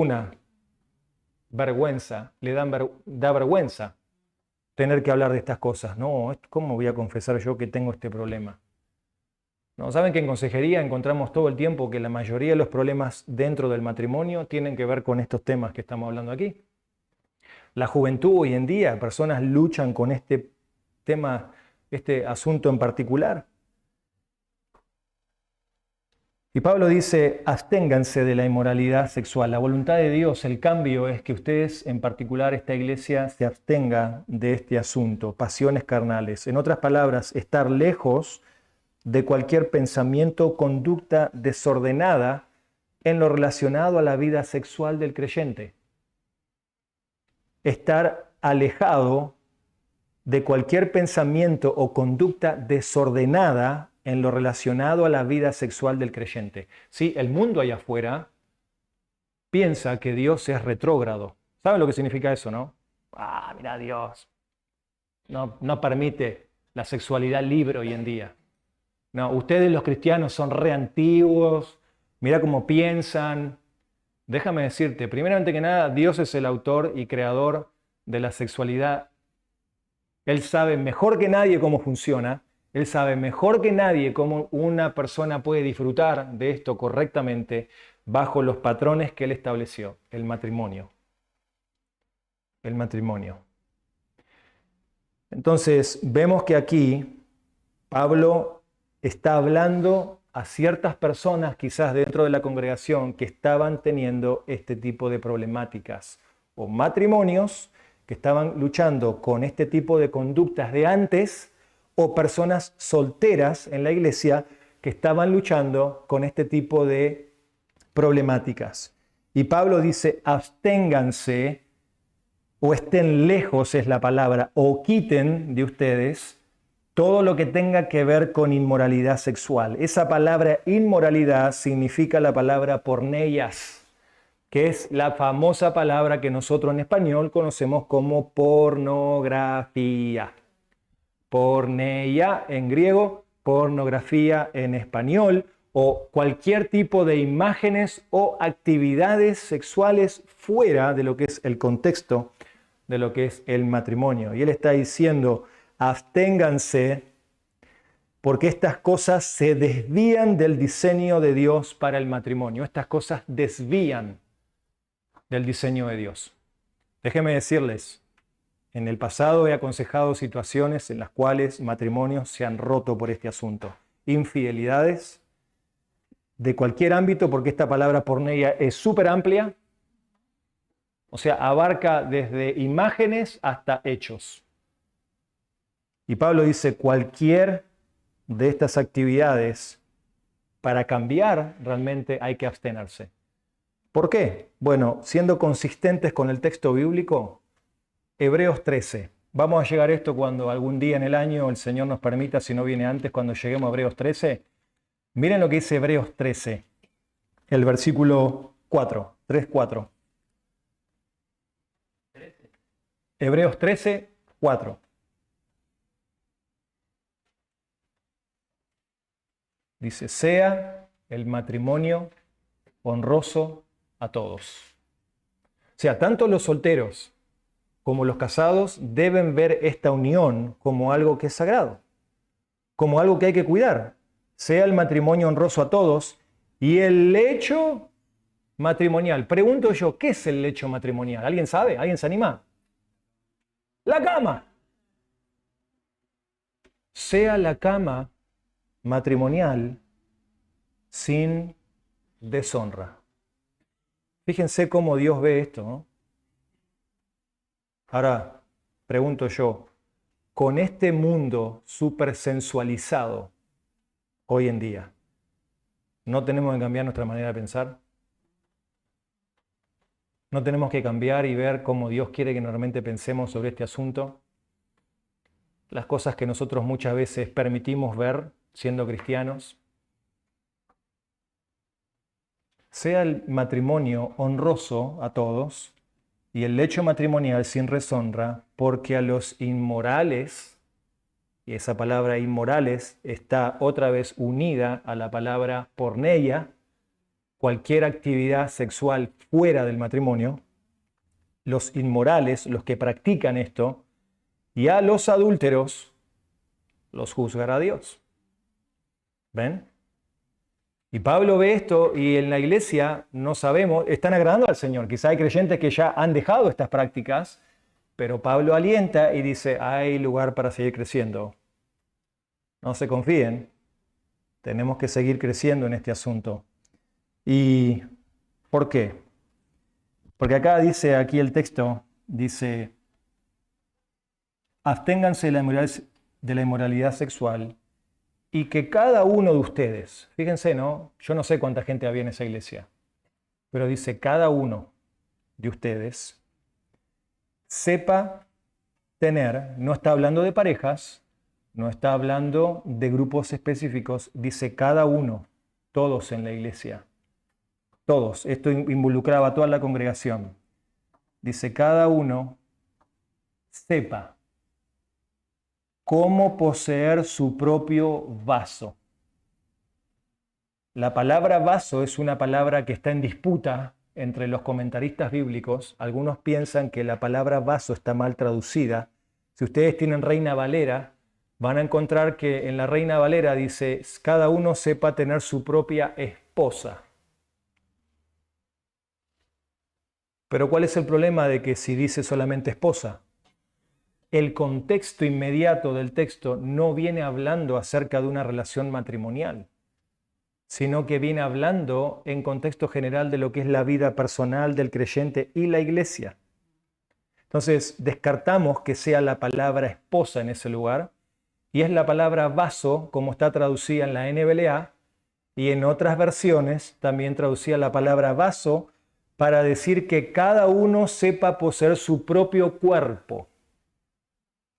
vergüenza, da vergüenza. tener que hablar de estas cosas. No, ¿cómo voy a confesar yo que tengo este problema? No, ¿saben que en consejería encontramos todo el tiempo que la mayoría de los problemas dentro del matrimonio tienen que ver con estos temas que estamos hablando aquí? La juventud hoy en día, personas luchan con este tema, este asunto en particular. Y Pablo dice, absténganse de la inmoralidad sexual. La voluntad de Dios, el cambio es que ustedes, en particular esta iglesia, se abstenga de este asunto, pasiones carnales. En otras palabras, estar lejos de cualquier pensamiento o conducta desordenada en lo relacionado a la vida sexual del creyente. Estar alejado de cualquier pensamiento o conducta desordenada en lo relacionado a la vida sexual del creyente. Sí, el mundo allá afuera piensa que Dios es retrógrado. ¿Saben lo que significa eso, no? Mira, Dios no permite la sexualidad libre hoy en día. No, ustedes los cristianos son re antiguos, mira cómo piensan. Déjame decirte, primeramente que nada, Dios es el autor y creador de la sexualidad. Él sabe mejor que nadie cómo funciona. Él sabe mejor que nadie cómo una persona puede disfrutar de esto correctamente bajo los patrones que Él estableció, el matrimonio. El matrimonio. Entonces, vemos que aquí Pablo está hablando a ciertas personas, quizás dentro de la congregación, que estaban teniendo este tipo de problemáticas, o matrimonios que estaban luchando con este tipo de conductas de antes, o personas solteras en la iglesia que estaban luchando con este tipo de problemáticas. Y Pablo dice, absténganse, o estén lejos es la palabra, o quiten de ustedes todo lo que tenga que ver con inmoralidad sexual. Esa palabra inmoralidad significa la palabra porneias, que es la famosa palabra que nosotros en español conocemos como pornografía. Porneia en griego, pornografía en español, o cualquier tipo de imágenes o actividades sexuales fuera de lo que es el contexto de lo que es el matrimonio. Y él está diciendo, absténganse porque estas cosas se desvían del diseño de Dios para el matrimonio. Estas cosas desvían del diseño de Dios. Déjenme decirles, en el pasado he aconsejado situaciones en las cuales matrimonios se han roto por este asunto. Infidelidades de cualquier ámbito, porque esta palabra porneia es súper amplia. O sea, abarca desde imágenes hasta hechos. Y Pablo dice, cualquier de estas actividades, para cambiar realmente hay que abstenerse. ¿Por qué? Bueno, siendo consistentes con el texto bíblico, Hebreos 13. Vamos a llegar a esto cuando algún día en el año el Señor nos permita, si no viene antes, cuando lleguemos a Hebreos 13. Miren lo que dice Hebreos 13, el versículo 4, 3-4. Hebreos 13, 4. Dice, sea el matrimonio honroso a todos. O sea, tanto los solteros como los casados deben ver esta unión como algo que es sagrado, como algo que hay que cuidar. Sea el matrimonio honroso a todos y el lecho matrimonial. Pregunto yo, ¿qué es el lecho matrimonial? ¿Alguien sabe? ¿Alguien se anima? La cama. Sea la cama matrimonial sin deshonra. Fíjense cómo Dios ve esto, ¿no? Ahora, pregunto yo, con este mundo súper sensualizado hoy en día, ¿no tenemos que cambiar nuestra manera de pensar? ¿No tenemos que cambiar y ver cómo Dios quiere que normalmente pensemos sobre este asunto? Las cosas que nosotros muchas veces permitimos ver siendo cristianos. Sea el matrimonio honroso a todos y el lecho matrimonial sin deshonra, porque a los inmorales, y esa palabra inmorales está otra vez unida a la palabra porneia, cualquier actividad sexual fuera del matrimonio, los inmorales, los que practican esto, y a los adúlteros los juzgará Dios. ¿Ven? Y Pablo ve esto y en la iglesia no sabemos, están agradando al Señor. Quizá hay creyentes que ya han dejado estas prácticas, pero Pablo alienta y dice, hay lugar para seguir creciendo. No se confíen, tenemos que seguir creciendo en este asunto. ¿Y por qué? Porque acá dice, aquí el texto dice, absténganse de la inmoralidad sexual y que cada uno de ustedes, fíjense, ¿no? Yo no sé cuánta gente había en esa iglesia, pero dice, cada uno de ustedes sepa tener, no está hablando de parejas, no está hablando de grupos específicos, dice cada uno, todos en la iglesia, todos, esto involucraba a toda la congregación, dice cada uno sepa cómo poseer su propio vaso. La palabra vaso es una palabra que está en disputa entre los comentaristas bíblicos. Algunos piensan que la palabra vaso está mal traducida. Si ustedes tienen Reina Valera, van a encontrar que en la Reina Valera dice, cada uno sepa tener su propia esposa. Pero ¿cuál es el problema de que si dice solamente esposa? El contexto inmediato del texto no viene hablando acerca de una relación matrimonial, sino que viene hablando en contexto general de lo que es la vida personal del creyente y la iglesia. Entonces, descartamos que sea la palabra esposa en ese lugar, y es la palabra vaso, como está traducida en la NBLA, y en otras versiones también traducía la palabra vaso para decir que cada uno sepa poseer su propio cuerpo.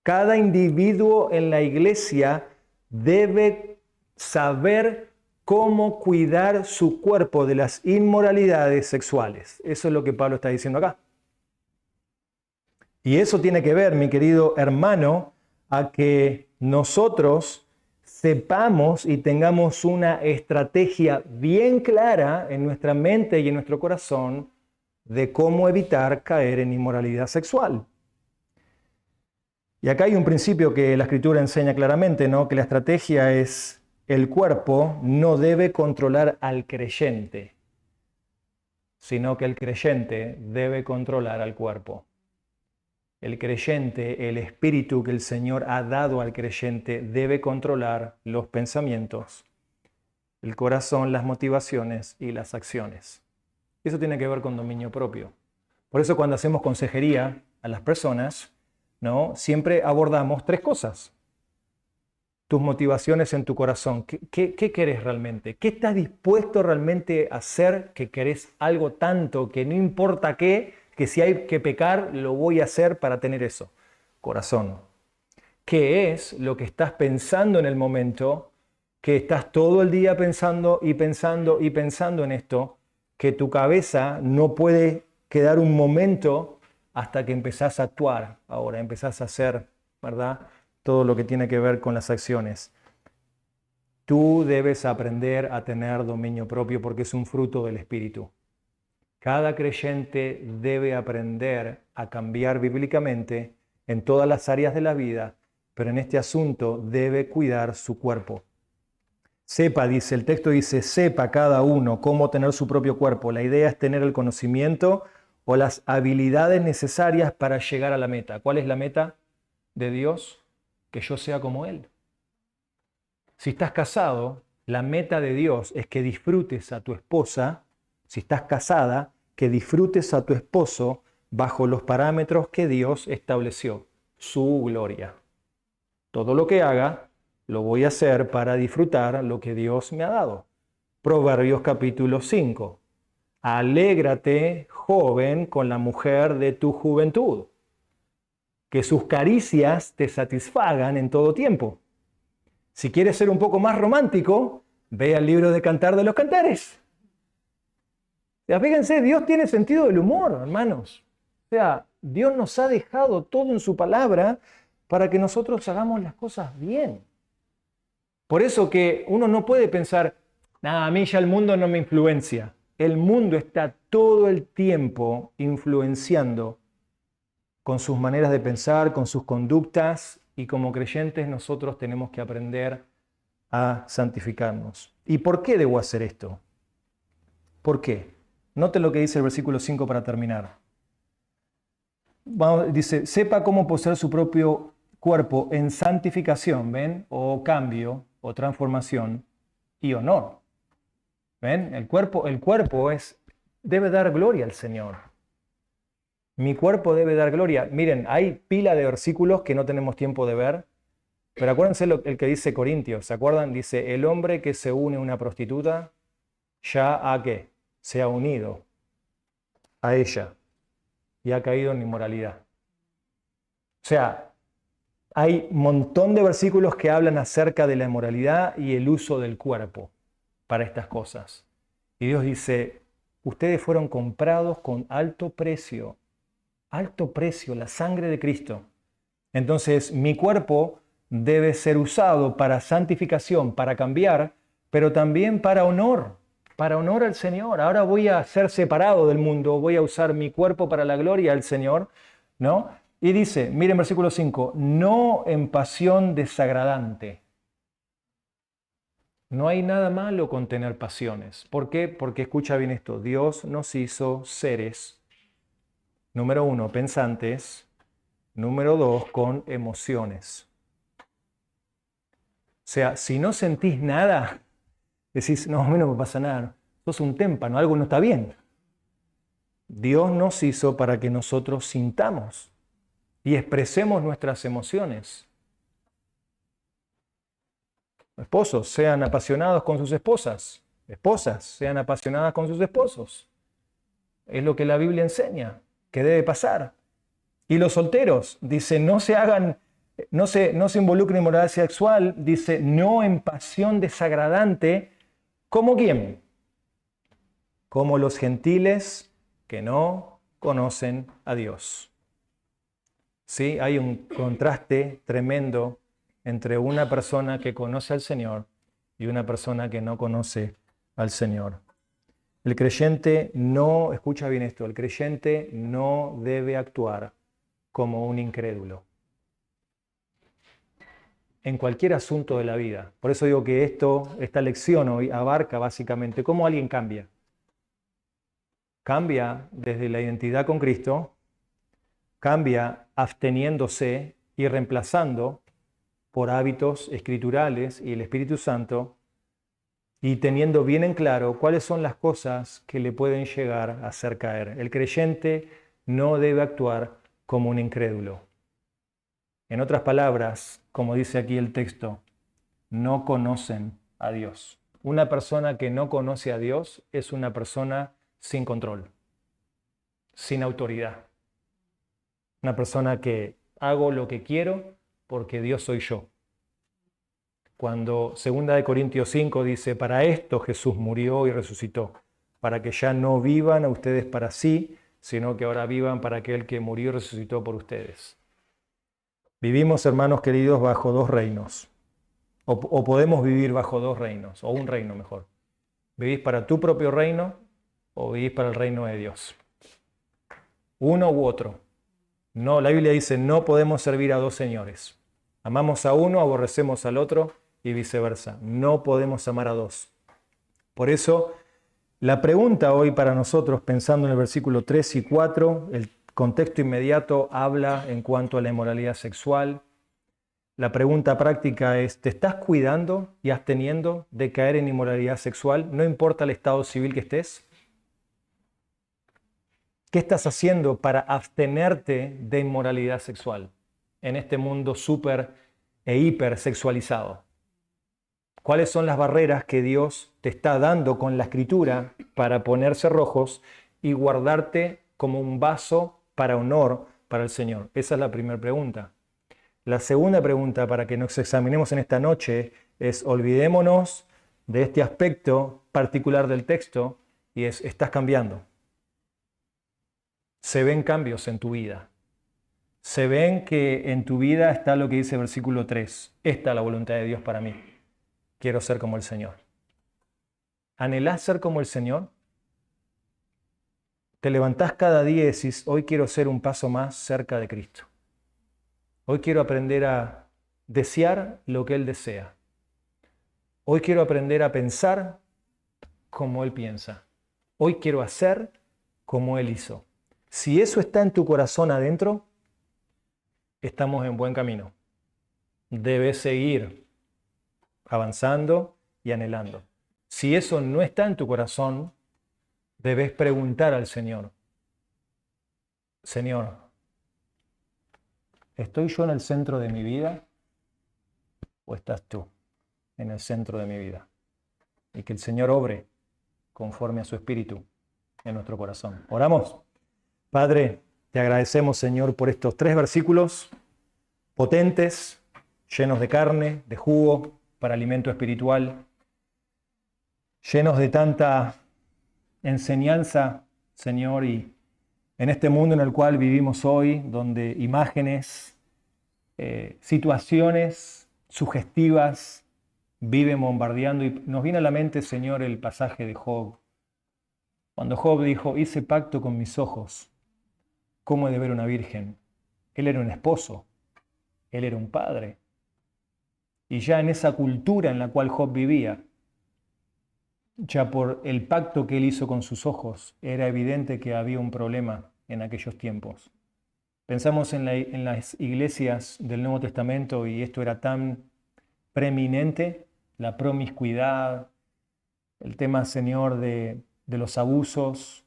Cada individuo en la iglesia debe saber cómo cuidar su cuerpo de las inmoralidades sexuales. Eso es lo que Pablo está diciendo acá. Y eso tiene que ver, mi querido hermano, a que nosotros sepamos y tengamos una estrategia bien clara en nuestra mente y en nuestro corazón de cómo evitar caer en inmoralidad sexual. Y acá hay un principio que la Escritura enseña claramente, ¿no? Que la estrategia es el cuerpo no debe controlar al creyente, sino que el creyente debe controlar al cuerpo. El creyente, el espíritu que el Señor ha dado al creyente, debe controlar los pensamientos, el corazón, las motivaciones y las acciones. Eso tiene que ver con dominio propio. Por eso cuando hacemos consejería a las personas, ¿no? Siempre abordamos tres cosas. Tus motivaciones en tu corazón. ¿Qué querés realmente? ¿Qué estás dispuesto realmente a hacer que querés algo tanto que no importa qué, que si hay que pecar, lo voy a hacer para tener eso? Corazón. ¿Qué es lo que estás pensando en el momento, que estás todo el día pensando y pensando y pensando en esto, que tu cabeza no puede quedar un momento hasta que empezás a actuar, ahora empezás a hacer, ¿verdad? Todo lo que tiene que ver con las acciones. Tú debes aprender a tener dominio propio porque es un fruto del Espíritu. Cada creyente debe aprender a cambiar bíblicamente en todas las áreas de la vida, pero en este asunto debe cuidar su cuerpo. Sepa, dice, el texto dice, sepa cada uno cómo tener su propio cuerpo. La idea es tener el conocimiento o las habilidades necesarias para llegar a la meta. ¿Cuál es la meta de Dios? Que yo sea como Él. Si estás casado, la meta de Dios es que disfrutes a tu esposa. Si estás casada, que disfrutes a tu esposo bajo los parámetros que Dios estableció, su gloria. Todo lo que haga, lo voy a hacer para disfrutar lo que Dios me ha dado. Proverbios capítulo 5. Alégrate, joven, con la mujer de tu juventud, que sus caricias te satisfagan en todo tiempo. Si quieres ser un poco más romántico, ve al libro de Cantar de los Cantares. O sea, fíjense, Dios tiene sentido del humor, hermanos. O sea, Dios nos ha dejado todo en su palabra para que nosotros hagamos las cosas bien. Por eso que uno no puede pensar, a mí ya el mundo no me influencia. El mundo está todo el tiempo influenciando con sus maneras de pensar, con sus conductas, y como creyentes nosotros tenemos que aprender a santificarnos. ¿Y por qué debo hacer esto? ¿Por qué? Noten lo que dice el versículo 5 para terminar. Dice, sepa cómo poseer su propio cuerpo en santificación, ¿ven? O cambio, o transformación, y honor. ¿Ven? El cuerpo debe dar gloria al Señor. Mi cuerpo debe dar gloria. Miren, hay pila de versículos que no tenemos tiempo de ver, pero acuérdense el que dice Corintios, ¿se acuerdan? Dice, el hombre que se une a una prostituta, ya ha ¿qué? Se ha unido a ella y ha caído en inmoralidad. O sea, hay un montón de versículos que hablan acerca de la inmoralidad y el uso del cuerpo para estas cosas. Y Dios dice, ustedes fueron comprados con alto precio, la sangre de Cristo. Entonces, mi cuerpo debe ser usado para santificación, para cambiar, pero también para honor al Señor. Ahora voy a ser separado del mundo, voy a usar mi cuerpo para la gloria del Señor, ¿no? Y dice, miren versículo 5, no en pasión desagradante. No hay nada malo con tener pasiones. ¿Por qué? Porque escucha bien esto, Dios nos hizo seres, número 1, pensantes, número 2, con emociones. O sea, si no sentís nada, decís, no, a mí no me pasa nada, sos un témpano, algo no está bien. Dios nos hizo para que nosotros sintamos y expresemos nuestras emociones. Esposos, sean apasionados con sus esposas. Esposas, sean apasionadas con sus esposos. Es lo que la Biblia enseña, que debe pasar. Y los solteros, dice, no se involucren en moralidad sexual, dice, no en pasión desagradante. ¿Cómo quién? Como los gentiles que no conocen a Dios. ¿Sí? Hay un contraste tremendo entre una persona que conoce al Señor y una persona que no conoce al Señor. El creyente no, escucha bien esto, el creyente no debe actuar como un incrédulo en cualquier asunto de la vida. Por eso digo que esta lección hoy abarca básicamente cómo alguien cambia. Cambia desde la identidad con Cristo, cambia absteniéndose y reemplazando por hábitos escriturales y el Espíritu Santo, y teniendo bien en claro cuáles son las cosas que le pueden llegar a hacer caer. El creyente no debe actuar como un incrédulo. En otras palabras, como dice aquí el texto, no conocen a Dios. Una persona que no conoce a Dios es una persona sin control, sin autoridad. Una persona que hago lo que quiero porque Dios soy yo. Cuando 2 Corintios 5 dice, para esto Jesús murió y resucitó, para que ya no vivan a ustedes para sí, sino que ahora vivan para aquel que murió y resucitó por ustedes. Vivimos, hermanos queridos, bajo dos reinos, o podemos vivir bajo dos reinos, o un reino mejor. ¿Vivís para tu propio reino o vivís para el reino de Dios? Uno u otro. No, la Biblia dice, no podemos servir a dos señores. Amamos a uno, aborrecemos al otro y viceversa. No podemos amar a dos. Por eso, la pregunta hoy para nosotros, pensando en el versículo 3 y 4, el contexto inmediato habla en cuanto a la inmoralidad sexual. La pregunta práctica es, ¿te estás cuidando y absteniendo de caer en inmoralidad sexual? No importa el estado civil que estés. ¿Qué estás haciendo para abstenerte de inmoralidad sexual en este mundo súper e hipersexualizado? ¿Cuáles son las barreras que Dios te está dando con la Escritura para poner cerrojos y guardarte como un vaso para honor para el Señor? Esa es la primera pregunta. La segunda pregunta para que nos examinemos en esta noche es, olvidémonos de este aspecto particular del texto y es, ¿estás cambiando? Se ven cambios en tu vida. Se ven que en tu vida está lo que dice el versículo 3. Esta es la voluntad de Dios para mí. Quiero ser como el Señor. ¿Anhelás ser como el Señor? te levantás cada día y decís, hoy quiero ser un paso más cerca de Cristo. Hoy quiero aprender a desear lo que Él desea. Hoy quiero aprender a pensar como Él piensa. Hoy quiero hacer como Él hizo. Si eso está en tu corazón adentro, estamos en buen camino. Debes seguir avanzando y anhelando. Si eso no está en tu corazón, debes preguntar al Señor, Señor, ¿estoy yo en el centro de mi vida o estás tú en el centro de mi vida? Y que el Señor obre conforme a su espíritu en nuestro corazón. Oramos. Padre, te agradecemos, Señor, por estos 3 versículos potentes, llenos de carne, de jugo, para alimento espiritual, llenos de tanta enseñanza, Señor, y en este mundo en el cual vivimos hoy, donde imágenes, situaciones sugestivas viven bombardeando, y nos viene a la mente, Señor, el pasaje de Job. Cuando Job dijo, hice pacto con mis ojos, ¿cómo he de ver una virgen? Él era un esposo, él era un padre. Y ya en esa cultura en la cual Job vivía, ya por el pacto que él hizo con sus ojos, era evidente que había un problema en aquellos tiempos. Pensamos en las iglesias del Nuevo Testamento y esto era tan preeminente, la promiscuidad, el tema, Señor, de los abusos.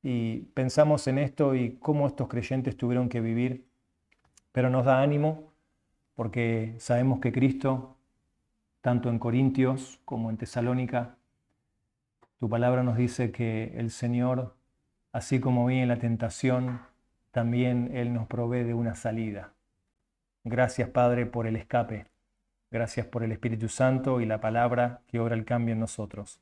Y pensamos en esto y cómo estos creyentes tuvieron que vivir, pero nos da ánimo porque sabemos que Cristo, tanto en Corintios como en Tesalónica, tu palabra nos dice que el Señor, así como viene la tentación, también Él nos provee de una salida. Gracias, Padre, por el escape. Gracias por el Espíritu Santo y la palabra que obra el cambio en nosotros.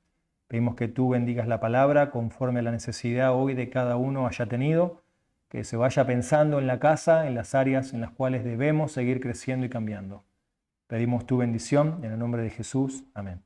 Pedimos que tú bendigas la palabra conforme a la necesidad hoy de cada uno haya tenido, que se vaya pensando en la casa, en las áreas en las cuales debemos seguir creciendo y cambiando. Pedimos tu bendición en el nombre de Jesús. Amén.